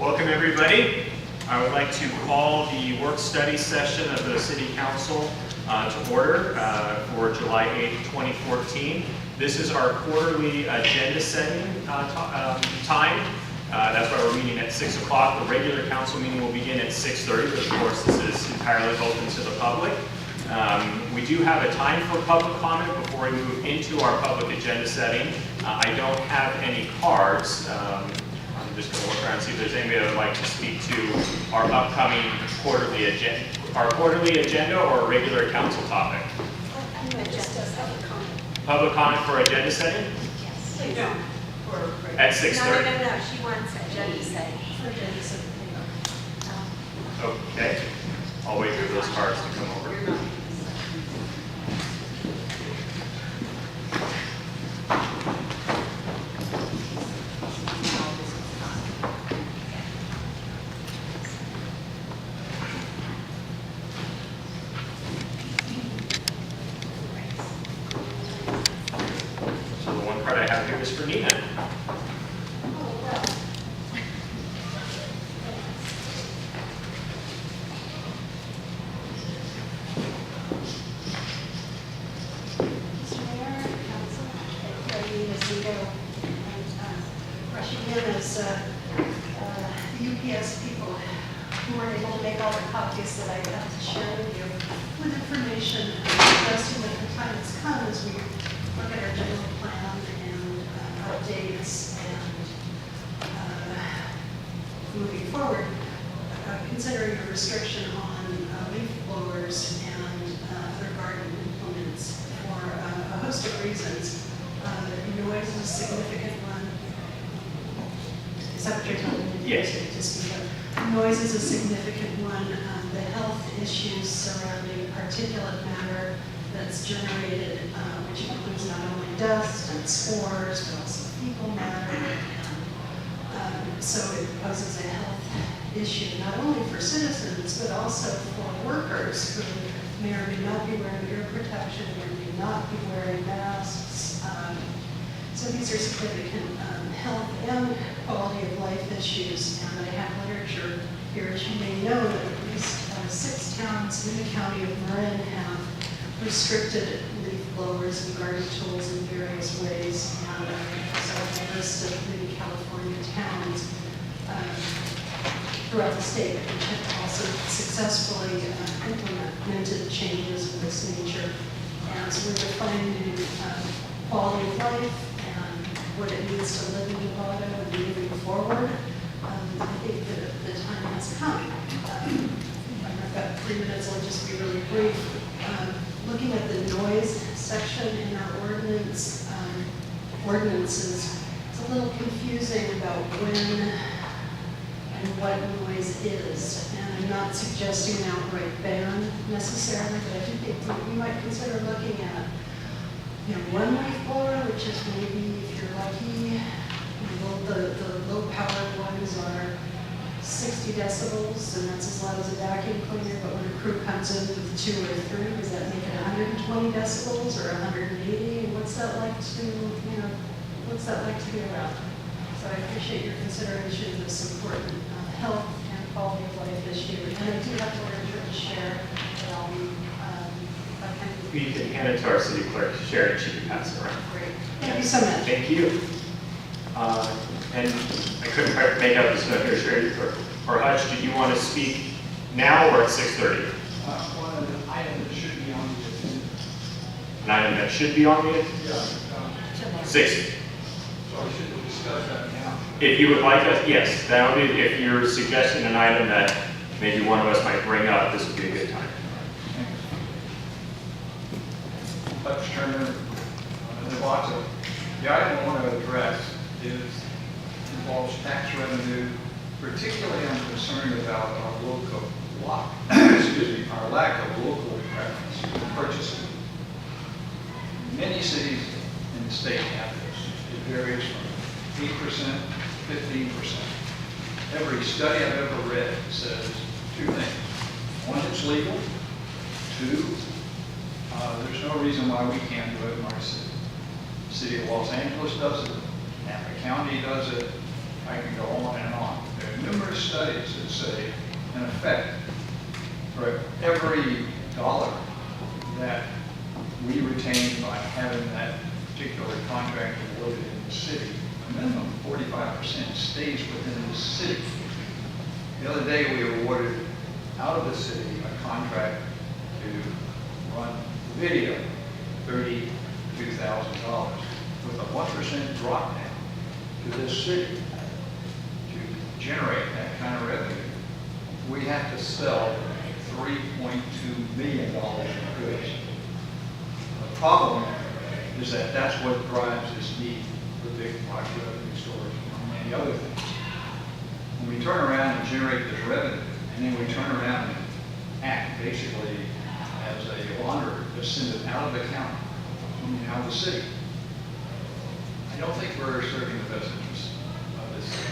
Welcome everybody. I would like to call the work study session of the City Council to order for July 8th, 2014. This is our quarterly agenda setting time. That's why we're meeting at 6 o'clock. The regular council meeting will begin at 6:30, but of course this is entirely open to the public. We do have a time for public comment before we move into our public agenda setting. I don't have any cards. I'm just going to look around and see if there's anybody that would like to speak to our upcoming quarterly agenda or a regular council topic. Public comment for agenda setting? Yes. At 6:30. No, she wants agenda setting. Okay. I'll wait for those cards to come over. So the one card I have here is for Nina. Rushing in as the UPS people who were able to make all the copies that I got to share with you with information suggesting that the time has come as we look at our general plan and updates and moving forward, considering a restriction on leaf blowers and other garden implements for a host of reasons. Noise is a significant one. Is that what you're telling me? Yes. To speak of. Noise is a significant one. The health issues surrounding particulate matter that's generated, which includes not only dust and spores, but also fecal matter. So it poses a health issue, not only for citizens, but also for workers who may or may not be wearing ear protection, or may not be wearing masks. So these are significant health and quality of life issues, and I have literature here, as you may know, that at least 6 towns in the county of Marin have restricted leaf blowers and garden tools in various ways, and so a list of many California towns throughout the state which have also successfully implemented changes of this nature. And so we're defining quality of life and what it means to live in Novato and moving forward. I think the time has come. I've got 3 minutes, I'll just be really brief. Looking at the noise section in our ordinances, it's a little confusing about when and what noise is. And I'm not suggesting an outright ban necessarily, but I do think you might consider looking at one leaf blower, which is maybe, if you're lucky, the low-powered ones are 60 decibels, and that's as loud as a vacuum cleaner, but when a crew comes in with 2 or 3, does that make it 120 decibels or 180? And what's that like to be around? So I appreciate your consideration of this important health and quality of life issue. And I do have literature to share that I'll be, You can hand it to our city clerk, Sharon, and she can pass it around. Great. Thank you so much. Thank you. And I couldn't quite make out this note here, Sherry or Hutch. Did you want to speak now or at 6:30? One of the items that should be on the agenda. An item that should be on the Yeah. 6. So we should discuss that now. If you would like us, yes, that would be, if you're suggesting an item that maybe one of us might bring up, this would be a good time. Hutch Turner, Novato. The item I want to address involves tax revenue, particularly I'm concerned about our lack of local preference for purchasing. Many cities in the state have this. It varies from 8% to 15%. Every study I've ever read says 2 things. 1, it's legal. 2, there's no reason why we can't do it in our city. The city of Los Angeles does it. Napa County does it. I can go on and on. There are numerous numerous studies that say, in effect, for every dollar that we retain by having that particular contract awarded in the city, a minimum of 45% stays within the city. The other day, we awarded out of the city a contract to run video, $32,000, with a 1% drop down to this city. To generate that kind of revenue, we have to sell $3.2 million in goods. The problem is that that's what drives this need for big box revenue stores and many other things. When we turn around and generate this revenue, and then we turn around and act basically as a launderer to send it out of the county, out of the city, I don't think we're serving the best interests of this city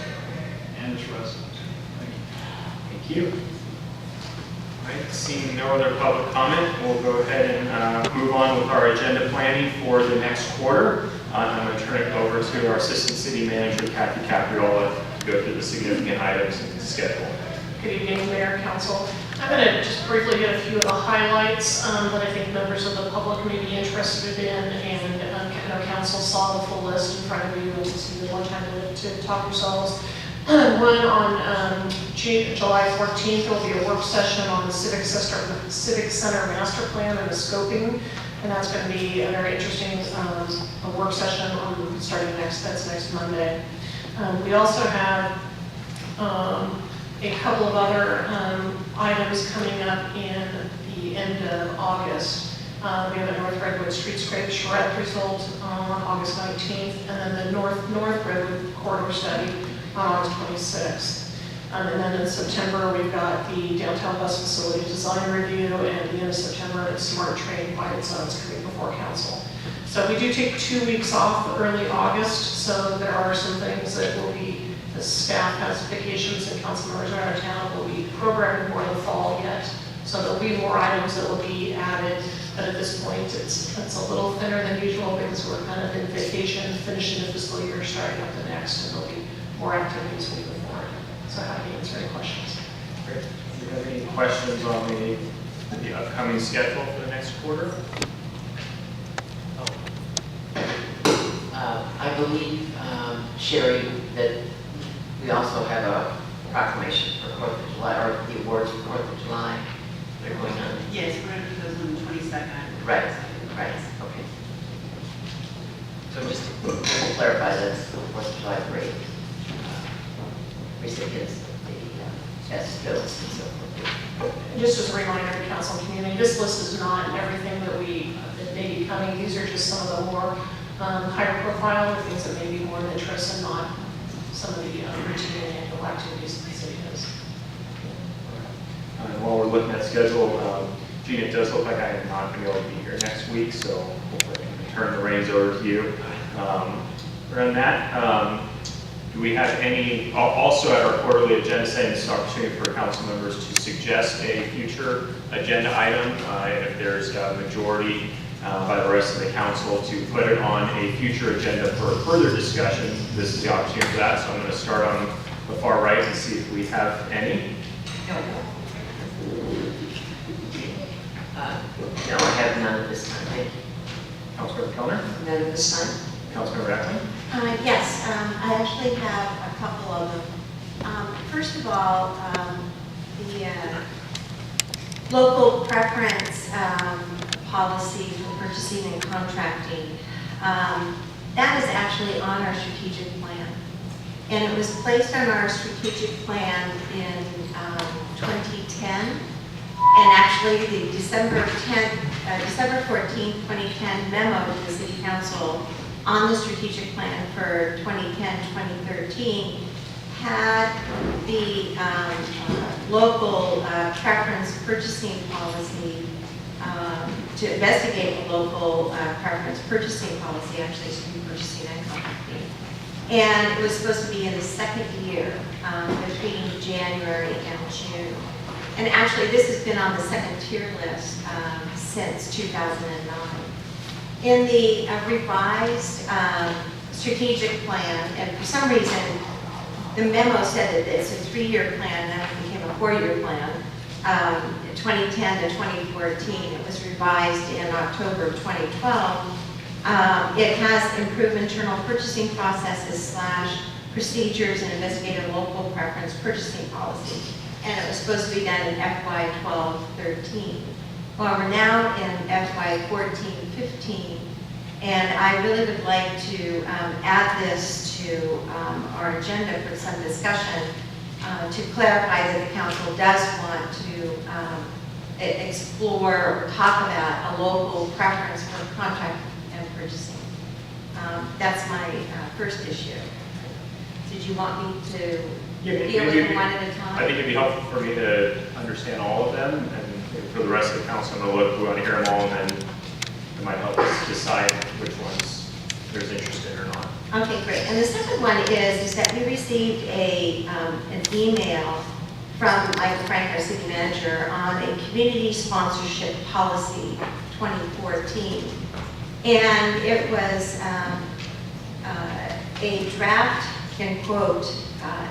and its residents. Thank you. Thank you. All right, seeing no other public comment, we'll go ahead and move on with our agenda planning for the next quarter. I'm going to turn it over to our Assistant City Manager, Kathy Capriola, to go through the significant items in the schedule. Good evening, Mayor, Council. I'm going to just briefly hit a few of the highlights that I think members of the public may be interested in, and I know Council saw the full list in front of you, and just need more time to talk yourselves. One on July 14th, there will be a work session on the Civic Center Master Plan and the scoping, and that's going to be a very interesting a work session on starting next Monday. We also have a couple of other items coming up in the end of August. We have a North Redwood Street Scrape Charrette result on August 19th, and then the North Redwood Corridor Study on August 26th. And then in September, we've got the downtown bus facility design review, and at the end of September, it's Smart Train Pilot Zones coming before council. So we do take 2 weeks off early August, so there are some things that will be, the staff has vacations and council members are out of town, will be programming more in the fall yet. So there'll be more items that will be added, but at this point, it's a little thinner than usual because we're kind of in vacation, finishing the fiscal year, starting up the next, and there'll be more activities moving forward. So happy to answer any questions. Great. Do you have any questions on the upcoming schedule for the next quarter? I believe, Sherry, that we also have a proclamation for 4th of July, or the awards for 4th of July that are going on. Yes, we're going to do those on the 22nd. Right, okay. So just to clarify, that's the 4th of July parade. Recipients of the test bills and so forth. Just as a reminder to council and community, this list is not everything that may be coming. These are just some of the more higher profile, or things that may be more of interest and not some of the routine and annual activities that the city does. While we're looking at schedule, Gene, it does look like I am not going to be able to be here next week, so hopefully I can turn the reins over to you. Around that, do we have any, also at our quarterly agenda setting, this is an opportunity for council members to suggest a future agenda item, if there's a majority by the rest of the council to put it on a future agenda for further discussion. This is the opportunity for that, so I'm going to start on the far right and see if we have any. No, I have none at this time, thank you. Councilmember Kellner? None at this time. Councilmember Acklin? Yes, I actually have a couple of them. First of all, the local preference policy for purchasing and contracting, that is actually on our strategic plan. And it was placed on our strategic plan in 2010. And actually, the December 14, 2010 memo to the City Council on the strategic plan for 2010-2013 had the local preference purchasing policy to investigate the local preference purchasing policy, actually student purchasing and contracting. And it was supposed to be in the second year, between January and June. And actually, this has been on the second tier list since 2009. In the revised strategic plan, and for some reason, the memo said that it's a 3-year plan, then it became a 4-year plan. 2010 to 2014, it was revised in October of 2012. It has improved internal purchasing processes / procedures and investigated local preference purchasing policy. And it was supposed to be done in FY 12-13. Well, we're now in FY 14-15, and I really would like to add this to our agenda for some discussion to clarify that the council does want to explore or talk about a local preference for contract and purchasing. That's my first issue. Did you want me to deal with them one at a time? I think it'd be helpful for me to understand all of them, and for the rest of the council, I'm going to look, we want to hear them all, and then it might help us decide which ones there's interest in or not. Okay, great. And the second one is that we received an email from Mike Frank, our city manager, on a community sponsorship policy 2014. And it was a draft, in quote,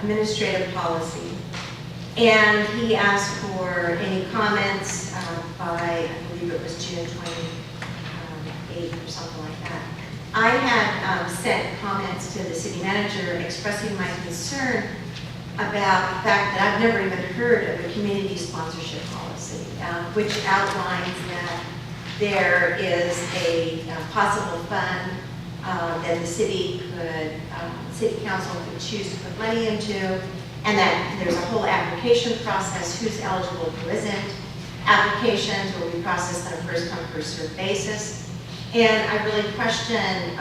administrative policy. And he asked for any comments by, I believe it was June 28th or something like that. I had sent comments to the city manager expressing my concern about the fact that I've never even heard of a community sponsorship policy, which outlines that there is a possible fund that the city council could choose to put money into, and that there's a whole application process, who's eligible, who isn't. Applications will be processed on a first-come, first-served basis. And I really question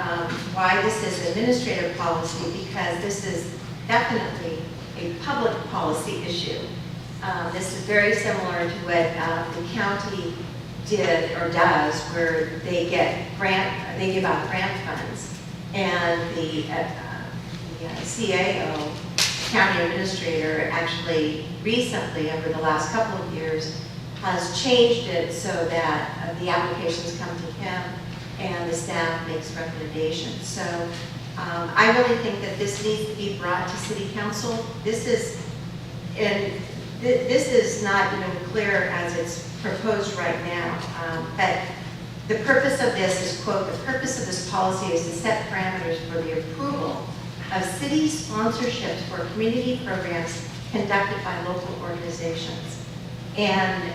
why this is administrative policy, because this is definitely a public policy issue. This is very similar to what the county did or does, where they give out grant funds, and the CAO, county administrator, actually recently, over the last couple of years, has changed it so that the applications come to him and the staff makes recommendations. So I really think that this needs to be brought to city council. This is not even clear as it's proposed right now, but the purpose of this is, quote, the purpose of this policy is to set parameters for the approval of city sponsorships for community programs conducted by local organizations. And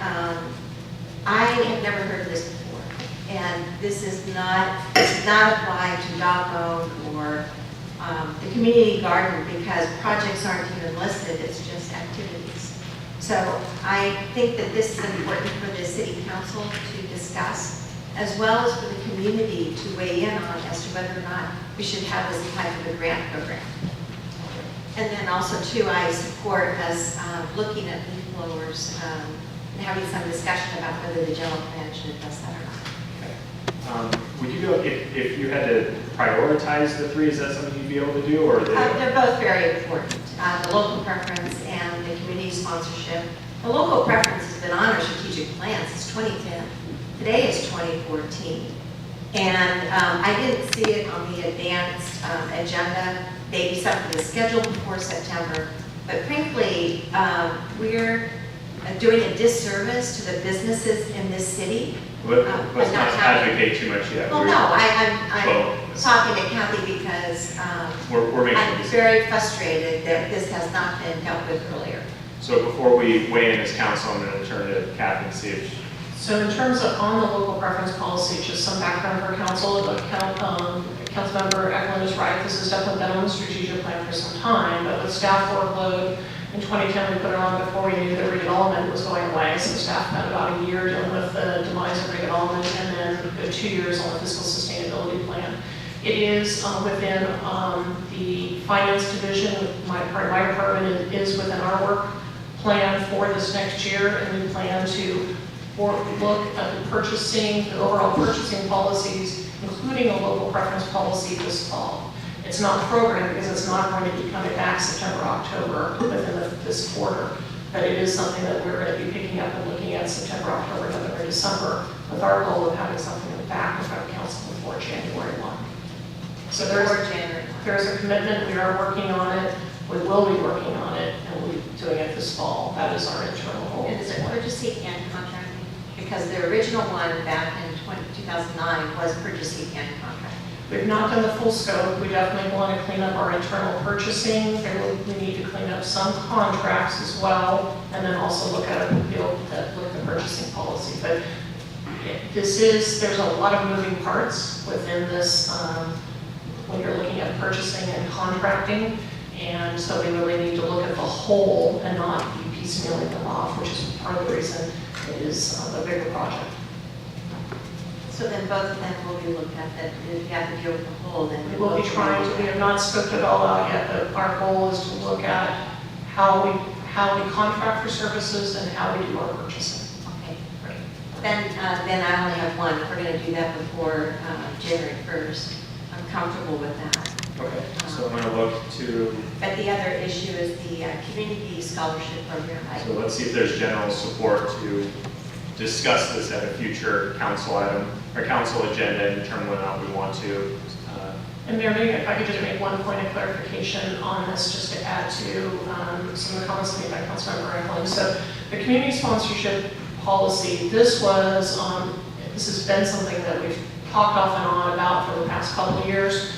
I have never heard of this before. And this does not apply to dog bone or the community garden, because projects aren't even listed, it's just activities. So I think that this is important for the city council to discuss, as well as for the community to weigh in on as to whether or not we should have this type of a grant program. And then also too, I support us looking at leaf blowers and having some discussion about whether the general plan should address that or not. Would you go, if you had to prioritize the three, is that something you'd be able to do, or They're both very important. The local preference and the community sponsorship. The local preference has been on our strategic plan since 2010. Today is 2014. And I didn't see it on the advanced agenda. Maybe something is scheduled before September. But frankly, we're doing a disservice to the businesses in this city. let's not advocate too much yet. Well, no, I'm talking to Kathy because We're making I'm this. very frustrated that this has not been dealt with earlier. So before we weigh in as council, I'm going to turn to Kathy and see if So in terms of on the local preference policy, just some background for council. Councilmember Eklund is right. This has definitely been on the strategic plan for some time, but with staff workload, in 2010 we put it on before we knew that redevelopment was going away. So staff spent about a year dealing with the demise of redevelopment, and then 2 years on the fiscal sustainability plan. It is within the finance division. Part of my department is within our work plan for this next year, and we plan to look at the purchasing, the overall purchasing policies, including a local preference policy this fall. It's not programmed because it's not going to be coming back September, October within this quarter, but it is something that we're going to be picking up and looking at September, October, November, December, with our goal of having something back in front of council before January 1. So there's a commitment, we are working on it. We will be working on it, and we'll be doing it this fall. That is our internal goal. And is it purchasing and contracting? Because the original one back in 2009 was purchasing and contracting. We've not done the full scope. We definitely want to clean up our internal purchasing. We need to clean up some contracts as well, and then also look at the purchasing policy. But there's a lot of moving parts within this when you're looking at purchasing and contracting. And so we really need to look at the whole and not be piecemealing them off, which is part of the reason it is a bigger project. So then both of them will be looked at, that if you have to deal with the whole, then. We will be trying to, we have not scoped it all out yet, but our goal is to look at how we contract for services and how we do our purchasing. Okay, great. Then I only have one. If we're going to do that before January 1st, I'm comfortable with that. Okay, so I'm going to look to, But the other issue is the community scholarship program. so let's see if there's general support to discuss this at a future council item, or council agenda, and determine whether or not we want to. And Mayor, maybe if I could just make one point of clarification on this, just to add to some of the comments made by Councilmember Eklund. So the community sponsorship policy, this has been something that we've talked off and on about for the past couple of years.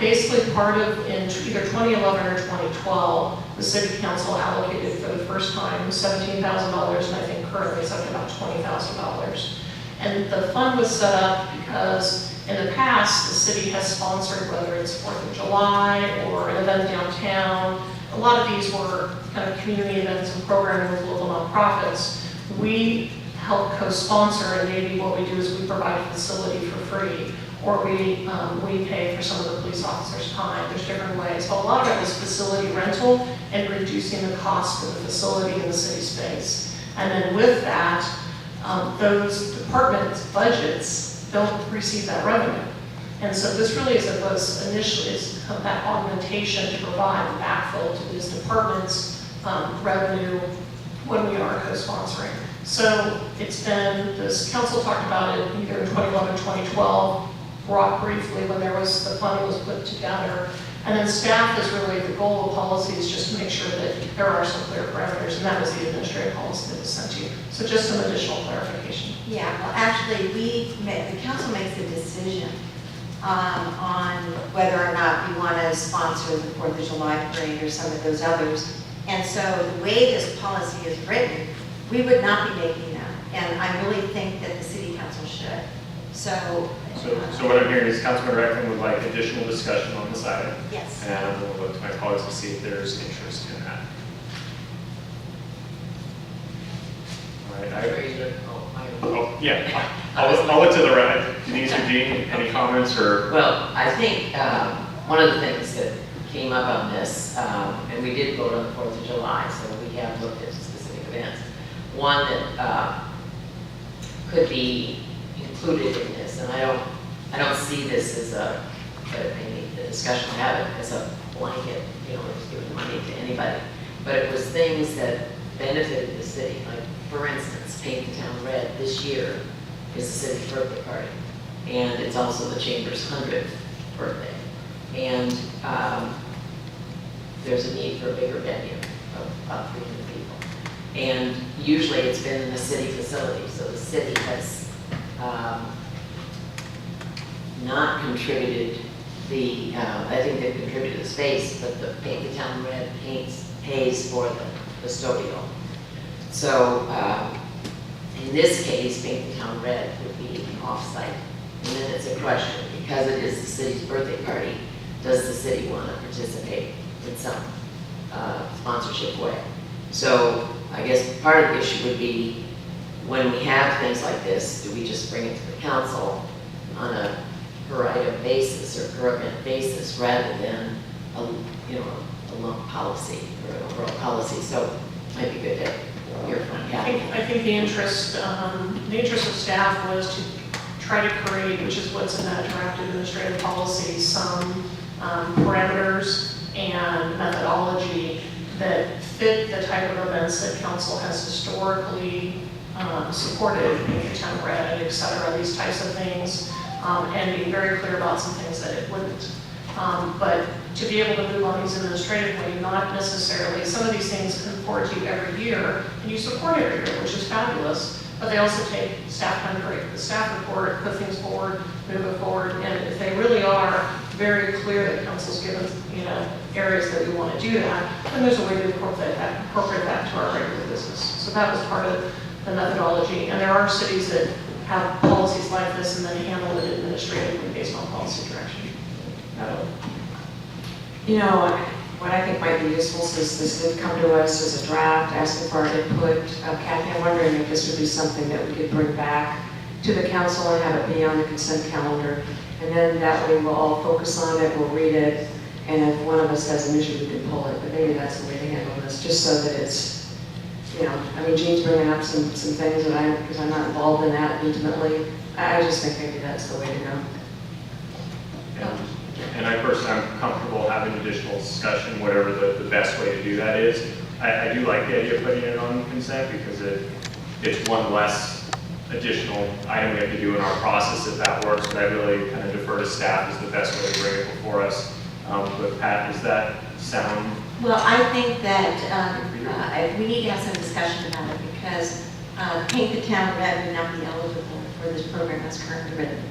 Basically part of, in either 2011 or 2012, the city council allocated for the first time $17,000, and I think currently it's up to about $20,000. And the fund was set up because in the past, the city has sponsored, whether it's 4th of July or an event downtown. A lot of these were kind of community events and programming with local nonprofits. We help co-sponsor, and maybe what we do is we provide a facility for free, or we pay for some of the police officers' time. There's different ways. But a lot of it is facility rental and reducing the cost of the facility in the city space. And then with that, those departments' budgets don't receive that revenue. And so this really was initially that augmentation to provide the backfill to these departments' revenue when we are co-sponsoring. So it's been, this council talked about it either in 2011, 2012, brought briefly when the funding was put together. And then staff is really, the goal of policy is just to make sure that there are some clear parameters, and that was the administrative policy that was sent to you. So just some additional clarification. Yeah, well, actually, the council makes a decision on whether or not we want to sponsor the 4th of July parade or some of those others. And so the way this policy is written, we would not be making that. And I really think that the city council should. So what I'm hearing is Councilman Eklund would like additional discussion on this item. yes. And I'm going to look to my colleagues to see if there's interest in that. All right, yeah, I'll look to the right. Denise or Jean, any comments or? Well, I think one of the things that came up on this, and we did vote on the 4th of July, so we have looked at specific events. One that could be included in this, and I don't see this as maybe the discussion we're having as a blanket, just giving money to anybody. But it was things that benefited the city, like for instance, Paint the Town Red this year is the city's birthday party, and it's also the Chamber's 100th birthday. And there's a need for a bigger venue of about 300 people. And usually it's been in the city facility, so the city has not contributed I think they've contributed the space, but the Paint the Town Red pays for the custodial. So in this case, Paint the Town Red would be off-site. And then it's a question, because it is the city's birthday party, does the city want to participate in some sponsorship way? So I guess part of the issue would be, when we have things like this, do we just bring it to the council on a per item basis or per event basis rather than a lump policy or an overall policy? So it might be good to hear from Kathy. I think the interest of staff was to try to create, which is what's in that draft administrative policy, some parameters and methodology that fit the type of events that council has historically supported, Paint the Town Red, et cetera, these types of things, and being very clear about some things that it wouldn't. But to be able to move on these administratively, not necessarily, some of these things come forward to you every year, and you support every year, which is fabulous, but they also take staff time to rate the staff report, put things forward, move it forward, and if they really are very clear that council's given, areas that we want to do that, then there's a way to incorporate that to our regular business. So that was part of the methodology, and there are cities that have policies like this and then handle it administratively based on policy direction. What I think might be useful, since this did come to us as a draft, asking for our input, Kathy, I'm wondering if this would be something that we could bring back to the council and have it be on the consent calendar. And then that way we'll all focus on it, we'll read it, and if one of us has an issue, we can pull it. But maybe that's the way to handle this, just so that it's, Jean's bringing up some things that because I'm not involved in that intimately. I just think maybe that's the way to go. And I personally, I'm comfortable having additional discussion, whatever the best way to do that is. I do like the idea of putting it on consent because it's one less additional item we have to do in our process if that works, but I really kind of defer to staff as the best way to bring it before us. But Pat, does that sound? Well, I think that we need to have some discussion about it because Paint the Town Red would not be eligible for this program as currently written.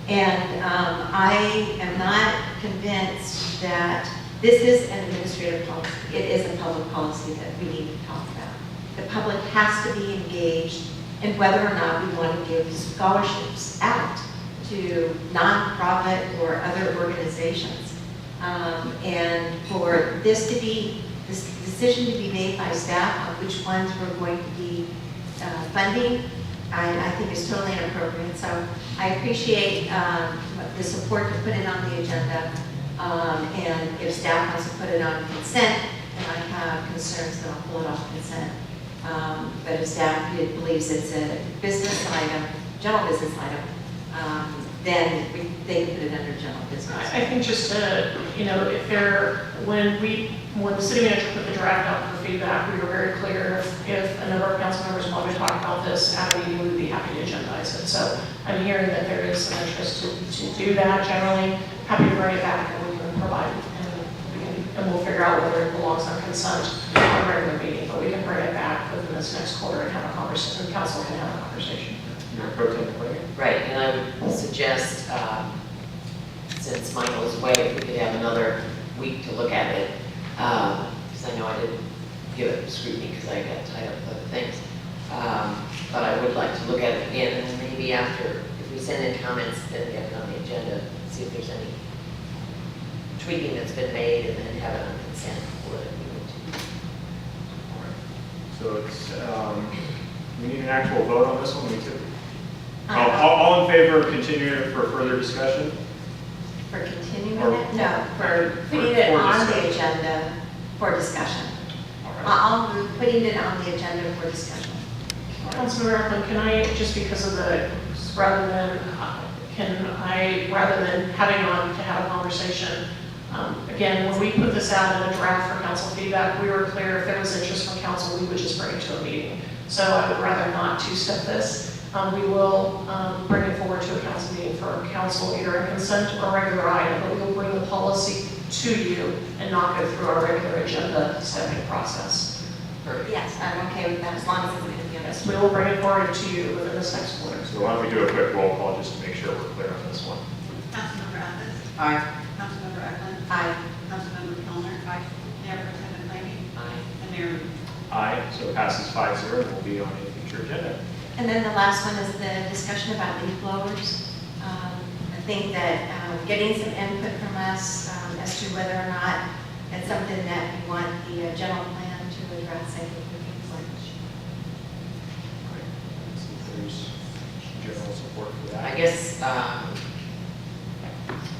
And I am not convinced that this is an administrative policy. It is a public policy that we need to talk about. The public has to be engaged in whether or not we want to give scholarships out to nonprofit or other organizations. And for this decision to be made by staff on which ones we're going to be funding, I think is totally inappropriate. So I appreciate the support to put it on the agenda. And if staff wants to put it on consent, and I have concerns, then I'll pull it off consent. But if staff believes it's a business item, general business item, then they can put it under general business. I think just to, when the city manager put the draft out for feedback, we were very clear if a number of council members wanted to talk about this at a meeting, we would be happy to agendize it. So I'm hearing that there is some interest to do that generally. Happy to bring it back and we can provide, and we'll figure out whether it belongs on consent or a regular meeting, but we can bring it back within this next quarter and have a conversation, and council can have a conversation. Right, and I would suggest, since Michael is away, if we could have another week to look at it, because I know I didn't give it scrutiny because I got tied up with other things. But I would like to look at it again, and then maybe after, if we send in comments, then get it on the agenda, see if there's any tweaking that's been made, and then have it on consent for it. So it's, we need an actual vote on this one, we too. All in favor of continuing it for further discussion? For continuing Or- it? No, for putting for it on the discussion. agenda for discussion. All right. I'll move putting it on the agenda for discussion. Councilmember Eklund, can I, just because of rather than having on to have a conversation, again, when we put this out in a draft for council feedback, we were clear if there was interest from council, we would just bring it to a meeting. So I would rather not two-step this. We will bring it forward to a council meeting for council, either a consent or a regular item, but we will bring the policy to you and not go through our regular agenda stepping process. Yes, I'm okay with that as long as it's going to be on Yes, this. we will bring it forward to you within this next quarter. So why don't we do a quick roll call just to make sure we're clear on this one? Councilmember Athens. Aye. Councilmember Eklund. Aye. Councilmember Kellner. Aye. Mayor Pro Tem Blaney. Aye. And Mayor Rubin. Aye, so it passes 5-0 and will be on a future agenda. And then the last one is the discussion about leaf blowers. I think that getting some input from us as to whether or not it's something that we want the general plan to address, I think would be important. See if there's general support for that. I guess,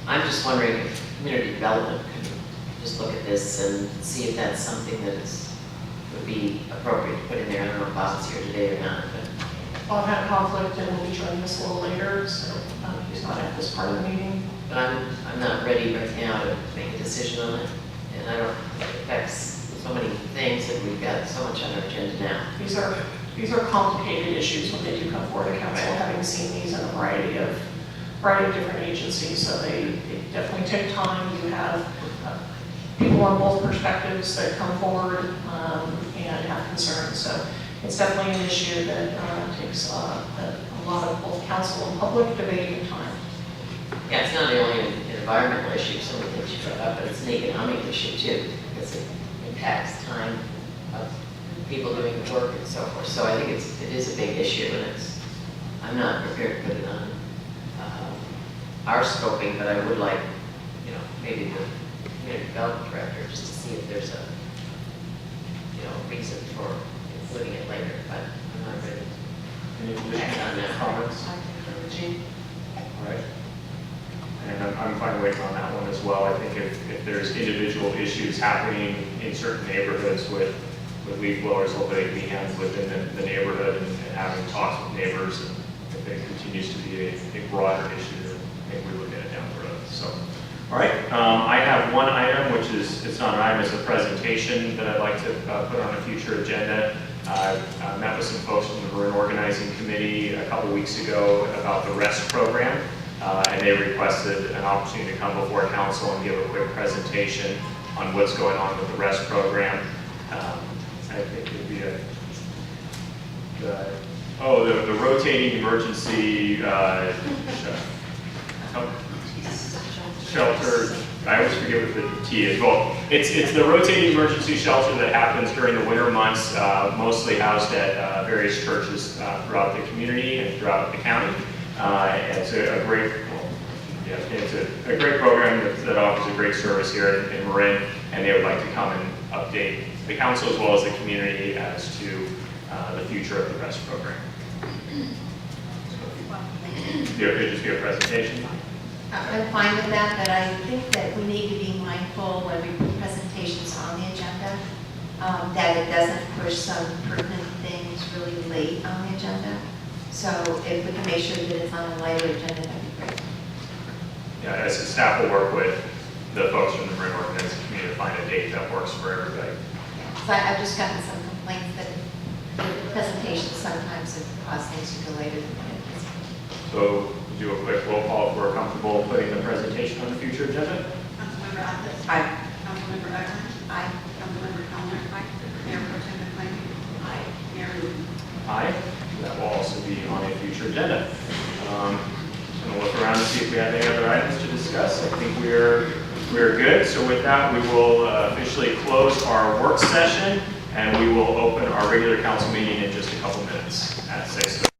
I'm just wondering if community development could just look at this and see if that's something that would be appropriate to put in there. I don't know if Bob's here today or not, but. I've had conflict and will be joining us a little later, so he's not at this part of the meeting. But I'm not ready right now to make a decision on it, and I don't think it affects so many things that we've got so much on our agenda now. These are complicated issues when they do come forward to council, having seen these in a variety of different agencies, so they definitely take time. You have people on both perspectives that come forward and have concerns. So it's definitely an issue that takes a lot of both council and public debating time. Yeah, it's not only an environmental issue, some of the things you brought up, but it's an economic issue too, because it impacts time of people doing the work and so forth. So I think it is a big issue, and I'm not prepared to put it on our scoping, but I would like, maybe the community development director, just to see if there's a, reason for including it later, but I'm not ready. Any additional comments? All right. And I'm fine waiting on that one as well. I think if there's individual issues happening in certain neighborhoods with leaf blowers, hopefully they can be handled within the neighborhood and having talks with neighbors. And if it continues to be a broader issue, then maybe we look at it down the road. So, all right. I have one item, which it's not an item, it's a presentation that I'd like to put on a future agenda. I met with some folks from the Maroon Organizing Committee a couple weeks ago about the REST program. And they requested an opportunity to come before council and give a quick presentation on what's going on with the REST program. I think it would be the rotating emergency shelter. I always forget what the T is. Well, it's the rotating emergency shelter that happens during the winter months, mostly housed at various churches throughout the community and throughout the county. It's a great, it's a great program that offers a great service here in Marin, and they would like to come and update the council as well as the community as to the future of the REST program. There could just be a presentation. I'm fine with that, but I think that we need to be mindful when we put presentations on the agenda, that it doesn't push some pertinent things really late on the agenda. So if we can make sure that it's on a lighter agenda, that'd be great. Yeah, as a staff will work with the folks from the Marin Organizing Committee to find a date that works for everybody. So I've just gotten some complaints that the presentations sometimes have caused things to go later than what it is. So do a quick roll call if we're comfortable putting the presentation on the future agenda. Councilmember Athens. Aye. Councilmember Eklund. Aye. Councilmember Kellner. Aye. Mayor Pro Tem McClain. Aye. Mayor Newton. Aye. That will also be on a future agenda. I'm going to look around and see if we have any other items to discuss. I think we're good. So with that, we will officially close our work session, and we will open our regular council meeting in just a couple minutes at 6:30.